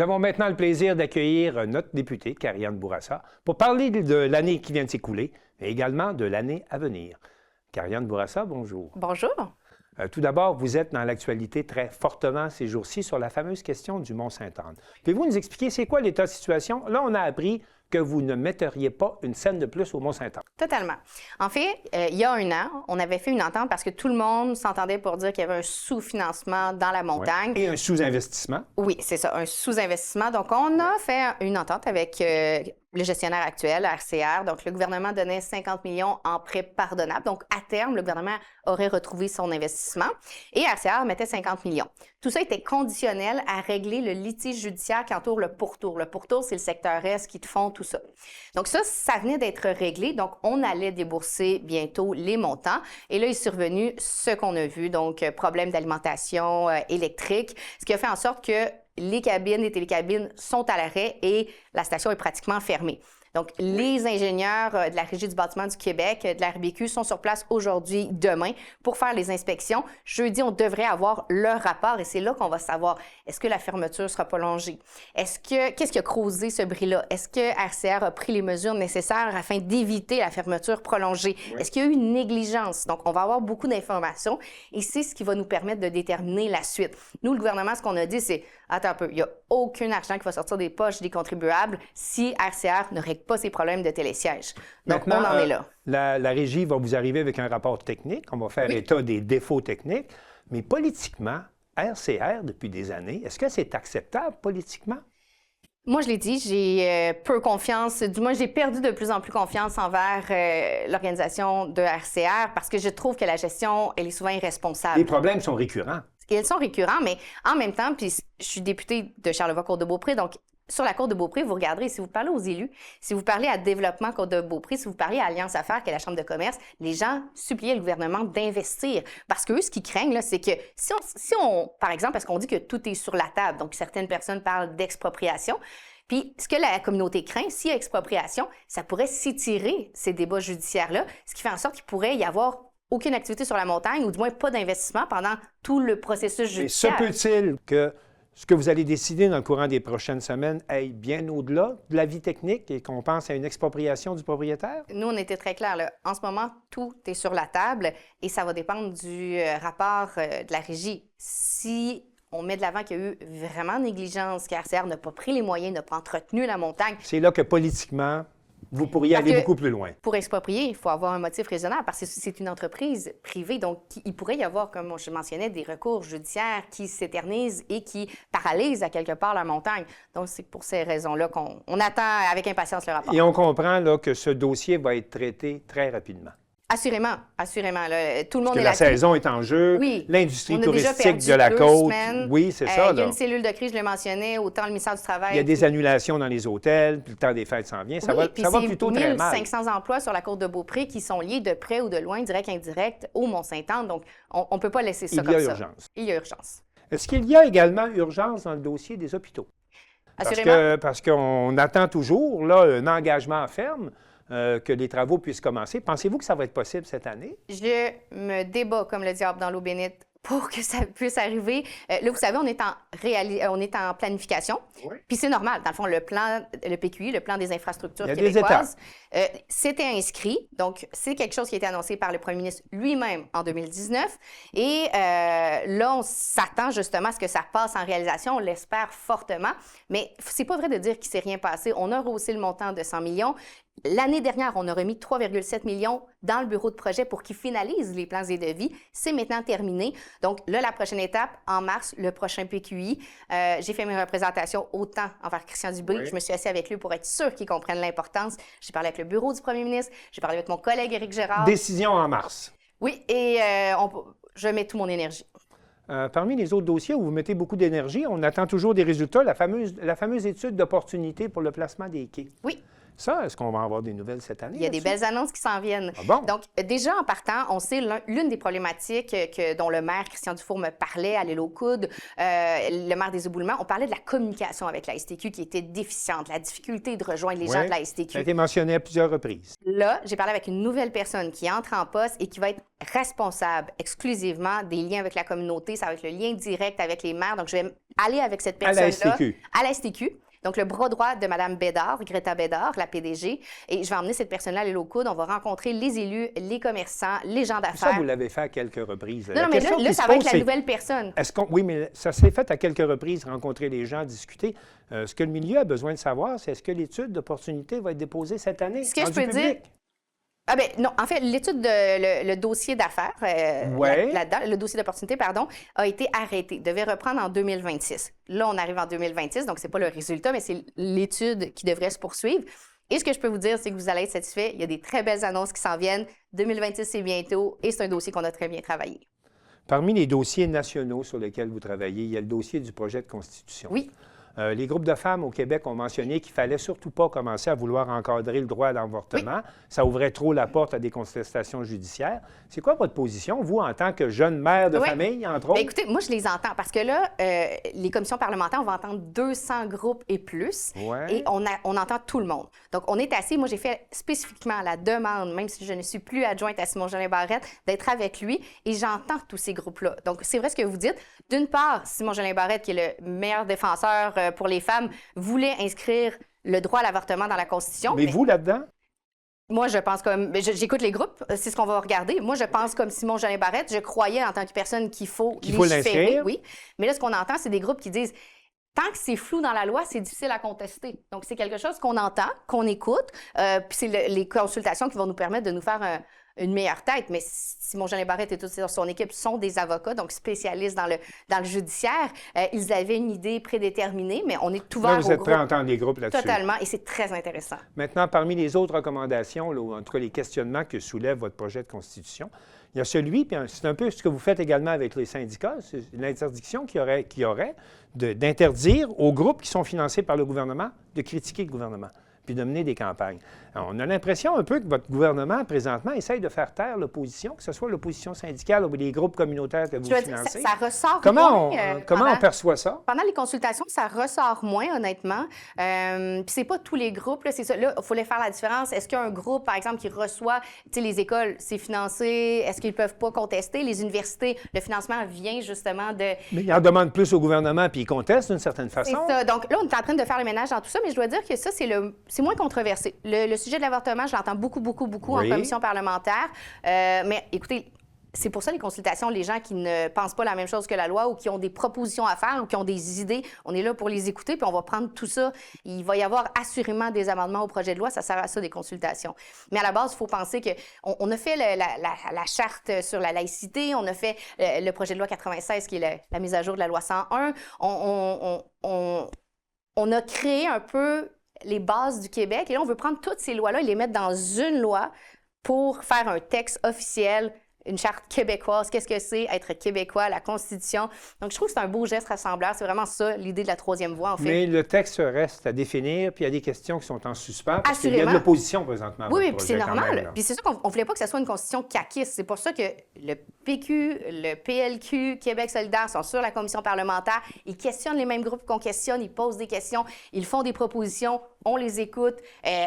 Nous avons maintenant le plaisir d'accueillir notre députée, Karianne Bourassa, pour parler de l'année qui vient de s'écouler, mais également de l'année à venir. Karianne Bourassa, bonjour. Bonjour. Tout d'abord, vous êtes dans l'actualité très fortement ces jours-ci sur la fameuse question du Mont-Sainte-Anne. Pouvez-vous nous expliquer c'est quoi l'état de situation? Là, on a appris que vous ne metteriez pas une scène de plus au Mont-Sainte-Anne. Totalement. En fait, il y a un an, on avait fait une entente parce que tout le monde s'entendait pour dire qu'il y avait un sous-financement dans la montagne. Ouais. Et un sous-investissement. Oui, c'est ça, un sous-investissement. Donc, on a fait une entente avec le gestionnaire actuel, RCR. Donc, le gouvernement donnait 50 millions en prêts pardonnables. Donc, à terme, le gouvernement aurait retrouvé son investissement et RCR mettait 50 millions. Tout ça était conditionnel à régler le litige judiciaire qui entoure le pourtour. Le pourtour, c'est le secteur Est qui te font tout ça. Donc, ça venait d'être réglé. Donc, on allait débourser bientôt les montants. Et là, il est survenu ce qu'on a vu, donc problème d'alimentation électrique, ce qui a fait en sorte que les cabines, les télécabines sont à l'arrêt et la station est pratiquement fermée. Donc, les ingénieurs de la Régie du bâtiment du Québec, de la RBQ, sont sur place aujourd'hui, demain, pour faire les inspections. Jeudi, on devrait avoir leur rapport et c'est là qu'on va savoir est-ce que la fermeture sera prolongée? Qu'est-ce qui a causé ce bris-là? Est-ce que RCR a pris les mesures nécessaires afin d'éviter la fermeture prolongée? Oui. Est-ce qu'il y a eu une négligence? Donc, on va avoir beaucoup d'informations et c'est ce qui va nous permettre de déterminer la suite. Nous, le gouvernement, ce qu'on a dit, c'est attends un peu, il n'y a aucun argent qui va sortir des poches des contribuables si RCR ne règle pas ses problèmes de télésiège. Donc, maintenant, on en est là. La Régie va vous arriver avec un rapport technique. On va faire état des défauts techniques. Mais politiquement, RCR, depuis des années, est-ce que c'est acceptable politiquement? Moi, je l'ai dit, j'ai peu confiance, du moins j'ai perdu de plus en plus confiance envers l'organisation de RCR parce que je trouve que la gestion, elle est souvent irresponsable. Les problèmes sont récurrents. Ils sont récurrents, mais en même temps, puis je suis députée de Charlevoix-Côte-de-Beaupré, donc sur la Côte-de-Beaupré, vous regarderez, si vous parlez aux élus, si vous parlez à Développement Côte-de-Beaupré, si vous parlez à Alliance Affaires, qui est la Chambre de commerce, les gens suppliaient le gouvernement d'investir. Parce qu'eux, ce qu'ils craignent, là, c'est que si on, par exemple, parce qu'on dit que tout est sur la table, donc certaines personnes parlent d'expropriation, puis ce que la communauté craint, s'il y a expropriation, ça pourrait s'étirer ces débats judiciaires-là, ce qui fait en sorte qu'il pourrait y avoir aucune activité sur la montagne, ou du moins pas d'investissement pendant tout le processus judiciaire. Et se peut-il que ce que vous allez décider dans le courant des prochaines semaines aille bien au-delà de la vie technique et qu'on pense à une expropriation du propriétaire? Nous, on était très clairs. Là. En ce moment, tout est sur la table et ça va dépendre du rapport de la Régie. Si on met de l'avant qu'il y a eu vraiment négligence, qu'RCR n'a pas pris les moyens, n'a pas entretenu la montagne... C'est là que politiquement, vous pourriez aller beaucoup plus loin. Pour exproprier, il faut avoir un motif raisonnable parce que c'est une entreprise privée. Donc, il pourrait y avoir, comme je mentionnais, des recours judiciaires qui s'éternisent et qui paralysent à quelque part la montagne. Donc, c'est pour ces raisons-là qu'on attend avec impatience le rapport. Et on comprend là, que ce dossier va être traité très rapidement. Assurément, assurément. Là, tout le monde Parce que est la là-dessus. saison est en jeu, oui. L'industrie touristique de la côte. Oui, c'est ça. Il y a une cellule de crise, je le mentionnais, autant le ministère du Travail. Il y a des annulations dans les hôtels, puis le temps des fêtes s'en vient. Ça va plutôt très mal. 500 emplois sur la côte de Beaupré qui sont liés de près ou de loin, direct, indirect, au Mont-Sainte-Anne. Donc, on ne peut pas laisser ça comme ça. Il y a urgence. Il y a urgence. Est-ce qu'il y a également urgence dans le dossier des hôpitaux? Assurément. Parce qu'on attend toujours là, un engagement ferme. Que les travaux puissent commencer. Pensez-vous que ça va être possible cette année? Je me débat comme le diable dans l'eau bénite pour que ça puisse arriver. Là, vous savez, on est en planification. Oui. Puis c'est normal. Dans le fond, le PQI, le plan des infrastructures québécoises, c'était inscrit. Donc, c'est quelque chose qui a été annoncé par le premier ministre lui-même en 2019. Et là, on s'attend justement à ce que ça passe en réalisation. On l'espère fortement. Mais c'est pas vrai de dire qu'il ne s'est rien passé. On a rehaussé le montant de 100 millions. L'année dernière, on a remis 3,7 millions dans le bureau de projet pour qu'ils finalisent les plans et devis. C'est maintenant terminé. Donc là, la prochaine étape, en mars, le prochain PQI. J'ai fait mes représentations autant envers Christian Dubé. Oui. Je me suis assise avec lui pour être sûr qu'il comprenne l'importance. J'ai parlé avec le bureau du premier ministre. J'ai parlé avec mon collègue Éric Gérard. Décision en mars. Oui, et je mets toute mon énergie. Parmi les autres dossiers où vous mettez beaucoup d'énergie, on attend toujours des résultats. La fameuse étude d'opportunité pour le placement des quais. Oui. Ça, est-ce qu'on va avoir des nouvelles cette année? Il y a des belles annonces qui s'en viennent. Ah bon? Donc, déjà, en partant, on sait l'une des problématiques dont le maire Christian Dufour me parlait à l'île aux Coudes, le maire des Éboulements, on parlait de la communication avec la STQ qui était déficiente, la difficulté de rejoindre les gens de la STQ. Ça a été mentionné à plusieurs reprises. Là, j'ai parlé avec une nouvelle personne qui entre en poste et qui va être responsable exclusivement des liens avec la communauté. Ça va être le lien direct avec les maires. Donc, je vais aller avec cette personne-là à la STQ. Donc, le bras droit de Mme Bédard, Greta Bédard, la PDG, et je vais emmener cette personne-là à l'île aux Coudes. On va rencontrer les élus, les commerçants, les gens d'affaires. Ça, vous l'avez fait à quelques reprises. Non, mais là ça va être la nouvelle personne. Oui, mais ça s'est fait à quelques reprises, rencontrer les gens, discuter. Ce que le milieu a besoin de savoir, c'est est-ce que l'étude d'opportunité va être déposée cette année? Ce que je peux dire... Ah ben non, en fait, l'étude le dossier d'affaires, le dossier d'opportunité, pardon, a été arrêté. Devait reprendre en 2026. Là, on arrive en 2026, donc c'est pas le résultat, mais c'est l'étude qui devrait se poursuivre. Et ce que je peux vous dire, c'est que vous allez être satisfait. Il y a des très belles annonces qui s'en viennent. 2026, c'est bientôt, et c'est un dossier qu'on a très bien travaillé. Parmi les dossiers nationaux sur lesquels vous travaillez, il y a le dossier du projet de constitution. Oui. Les groupes de femmes au Québec ont mentionné qu'il ne fallait surtout pas commencer à vouloir encadrer le droit à l'avortement. Oui. Ça ouvrait trop la porte à des contestations judiciaires. C'est quoi votre position, vous, en tant que jeune mère de famille, entre autres? Bien, écoutez, moi, je les entends parce que là, les commissions parlementaires, on va entendre 200 groupes et plus. Et on entend tout le monde. Donc, on est assis. Moi, j'ai fait spécifiquement la demande, même si je ne suis plus adjointe à Simon-Jolin Barrette, d'être avec lui. Et j'entends tous ces groupes-là. Donc, c'est vrai ce que vous dites. D'une part, Simon-Jolin Barrette, qui est le meilleur défenseur pour les femmes, voulait inscrire le droit à l'avortement dans la Constitution. Mais vous, là-dedans? Moi, je pense comme... J'écoute les groupes, c'est ce qu'on va regarder. Moi, je pense comme Simon-Jolin Barrette. Je croyais en tant que personne qu'il faut légiférer. Oui. Mais là, ce qu'on entend, c'est des groupes qui disent... Tant que c'est flou dans la loi, c'est difficile à contester. Donc, c'est quelque chose qu'on entend, qu'on écoute, puis c'est les consultations qui vont nous permettre de nous faire une meilleure tête. Mais Simon-Jolin Barrette et toute son équipe sont des avocats, donc spécialistes dans le judiciaire. Ils avaient une idée prédéterminée, mais on est ouvert aux groupes. Vous êtes prêt à entendre les groupes là-dessus? Totalement, et c'est très intéressant. Maintenant, parmi les autres recommandations, là, ou en tout cas les questionnements que soulève votre projet de constitution, il y a celui, puis c'est un peu ce que vous faites également avec les syndicats, c'est l'interdiction qu'il y aurait d'interdire aux groupes qui sont financés par le gouvernement de critiquer le gouvernement puis de mener des campagnes. Alors, on a l'impression un peu que votre gouvernement, présentement, essaye de faire taire l'opposition, que ce soit l'opposition syndicale ou les groupes communautaires que vous financez. Ça ressort comment on perçoit ça? Pendant les consultations, ça ressort moins, honnêtement. Puis c'est pas tous les groupes, là, c'est ça. Là, il faut faire la différence. Est-ce qu'un groupe, par exemple, qui reçoit, tu sais, les écoles, c'est financé, est-ce qu'ils peuvent pas contester? Les universités, le financement vient justement de... Mais ils en demandent plus au gouvernement, puis ils contestent d'une certaine façon. C'est ça. Donc là, on est en train de faire le ménage dans tout ça, mais je dois dire que ça, c'est moins controversé. Le sujet de l'avortement, je l'entends beaucoup en commission parlementaire. Mais écoutez, c'est pour ça les consultations, les gens qui ne pensent pas la même chose que la loi ou qui ont des propositions à faire ou qui ont des idées, on est là pour les écouter, puis on va prendre tout ça. Il va y avoir assurément des amendements au projet de loi, ça sert à ça, des consultations. Mais à la base, il faut penser qu'on a fait la charte sur la laïcité, on a fait le projet de loi 96, qui est la mise à jour de la loi 101. On a créé un peu les bases du Québec. Et là, on veut prendre toutes ces lois-là et les mettre dans une loi pour faire un texte officiel, une charte québécoise. Qu'est-ce que c'est être québécois, la Constitution? Donc, je trouve que c'est un beau geste rassembleur. C'est vraiment ça, l'idée de la troisième voie, en fait. Mais le texte reste à définir, puis il y a des questions qui sont en suspens, parce qu'il y a de l'opposition présentement. Oui, puis c'est normal. Puis c'est sûr qu'on ne voulait pas que ça soit une constitution caquiste. C'est pour ça que le PQ, le PLQ, Québec solidaire sont sur la commission parlementaire. Ils questionnent les mêmes groupes qu'on questionne, ils posent des questions, ils font des propositions, on les écoute.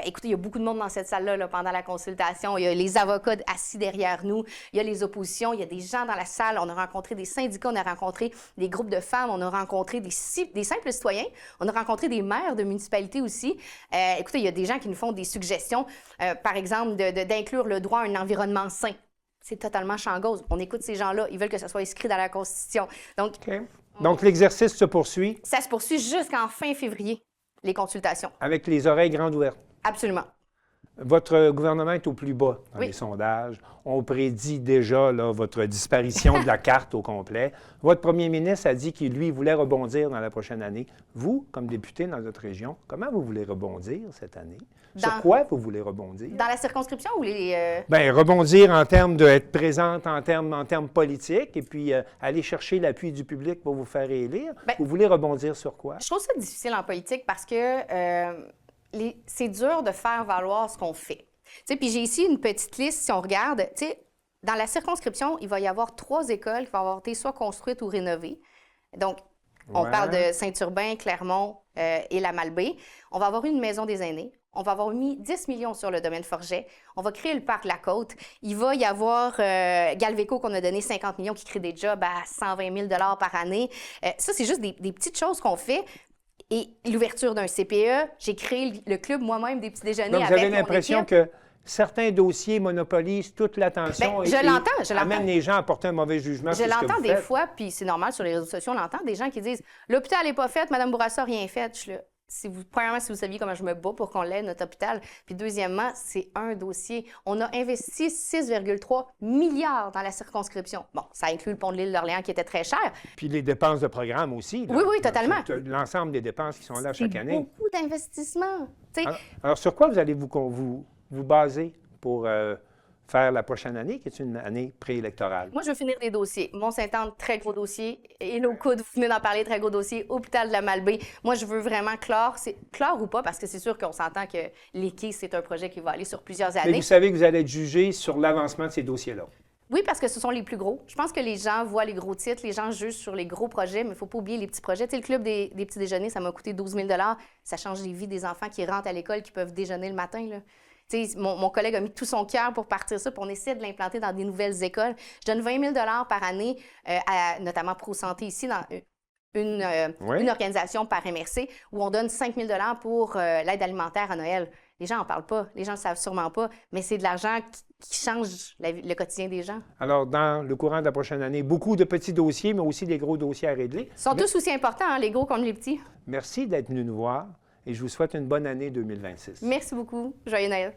Écoutez, il y a beaucoup de monde dans cette salle-là là, pendant la consultation. Il y a les avocats assis derrière nous, il y a les oppositions, il y a des gens dans la salle. On a rencontré des syndicats, on a rencontré des groupes de femmes, on a rencontré des simples citoyens, on a rencontré des maires de municipalités aussi. Écoutez, il y a des gens qui nous font des suggestions, par exemple, d'inclure le droit à un environnement sain. C'est totalement champ gauche. On écoute ces gens-là, ils veulent que ça soit inscrit dans la Constitution. Donc l'exercice se poursuit? Ça se poursuit jusqu'en fin février, les consultations. Avec les oreilles grandes ouvertes? Absolument. Votre gouvernement est au plus bas dans les sondages. On prédit déjà là, votre disparition de la carte au complet. Votre premier ministre a dit qu'il, lui, voulait rebondir dans la prochaine année. Vous, comme député dans notre région, comment vous voulez rebondir cette année? Sur quoi vous voulez rebondir? Dans la circonscription ou les... Bien, rebondir en termes d'être présente en termes politiques et puis aller chercher l'appui du public pour vous faire élire. Vous voulez rebondir sur quoi? Je trouve ça difficile en politique parce que... c'est dur de faire valoir ce qu'on fait. Puis j'ai ici une petite liste, si on regarde. Dans la circonscription, il va y avoir 3 écoles qui vont avoir été soit construites ou rénovées. Donc, on parle de Saint-Urbain, Clermont et la Malbaie. On va avoir une maison des aînés. On va avoir mis 10 millions sur le domaine Forget. On va créer le parc La Côte. Il va y avoir Galveco qu'on a donné 50 millions qui crée des jobs à 120 000 par année. Ça, c'est juste des petites choses qu'on fait. Et l'ouverture d'un CPE, j'ai créé le club moi-même des petits déjeuners avec mon équipe. Donc, vous avez l'impression que certains dossiers monopolisent toute l'attention je l'entends. amènent les gens à porter un mauvais jugement sur ce que vous faites. Je l'entends des fois, puis c'est normal, sur les réseaux sociaux, on l'entend, des gens qui disent « L'hôpital n'est pas fait, Mme Bourassa n'a rien fait. » Je suis là. Premièrement, si vous saviez comment je me bats pour qu'on l'aide, notre hôpital. Puis deuxièmement, c'est un dossier. On a investi 6,3 milliards dans la circonscription. Bon, ça inclut le pont de l'île d'Orléans qui était très cher. Puis les dépenses de programme aussi. Là. Oui, totalement. L'ensemble des dépenses qui sont là chaque année. Beaucoup d'investissements. Alors, sur quoi vous allez vous baser pour faire la prochaine année, qui est une année préélectorale? Moi, je veux finir des dossiers. Mont-Saint-Anne, très gros dossier. Hélo-Coude, vous venez d'en parler, très gros dossier. Hôpital de la Malbaie. Moi, je veux vraiment clore. Clore ou pas, parce que c'est sûr qu'on s'entend que l'Équité, c'est un projet qui va aller sur plusieurs années. Mais vous savez que vous allez être jugé sur l'avancement de ces dossiers-là. Oui, parce que ce sont les plus gros. Je pense que les gens voient les gros titres, les gens jugent sur les gros projets, mais il ne faut pas oublier les petits projets. Tu sais, le club des petits déjeuners, ça m'a coûté 12 000 $. Ça change les vies des enfants qui rentrent à l'école, qui peuvent déjeuner le matin, là. Mon collègue a mis tout son cœur pour partir ça, puis on essaie de l'implanter dans des nouvelles écoles. Je donne 20 000 $ par année, notamment Pro Santé ici, dans une organisation par MRC, où on donne 5 000 $ pour l'aide alimentaire à Noël. Les gens n'en parlent pas, les gens ne le savent sûrement pas, mais c'est de l'argent qui change le quotidien des gens. Alors, dans le courant de la prochaine année, beaucoup de petits dossiers, mais aussi des gros dossiers à régler. Ils sont tous aussi importants, hein, les gros comme les petits. Merci d'être venu nous voir et je vous souhaite une bonne année 2026. Merci beaucoup. Joyeux Noël.